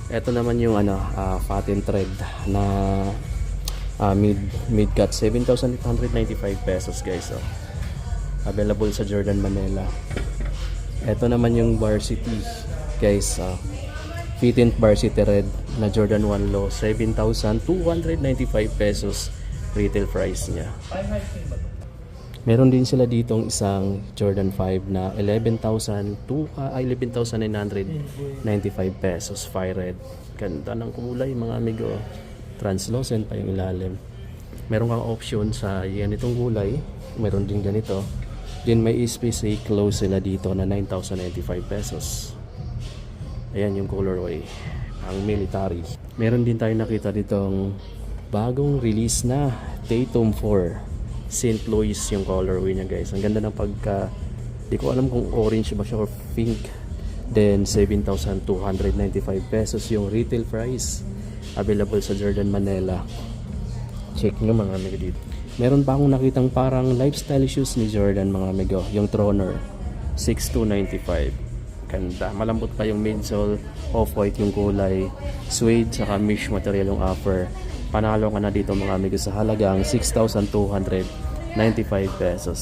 Ito naman yung patent thread na mid cut, 7,895 pesos guys. Oh. Available sa Jordan Manila. Ito naman yung varsity guys. Fit-in varsity red na Jordan 1 low, 7,295 pesos retail price niya. Meron din sila ditong isang Jordan 5 na 11,995 pesos, fire red. Ganda ng kulay mga amigo. Translucent pa yung ilalim. Meron kang option sa ganitong kulay. Meron din ganito. Din may SPC close sila dito na 9,095 pesos. Ayan yung colorway. Ang military. Meron din tayo nakita ditong bagong release na Tatum 4. St. Louis yung colorway niya guys. Ang ganda ng pagka, di ko alam kung orange ba siya or pink. Then 7,295 pesos yung retail price. Available sa Jordan Manila. Check nyo mga amigo dito. Meron pa akong nakitang parang lifestyle shoes ni Jordan mga amigo. Yung Troner 6,295. Ganda. Malambot pa yung midsole. Off-white yung kulay. Suede saka mesh material yung upper. Panalo ka na dito mga amigo sa halagang 6,295 pesos.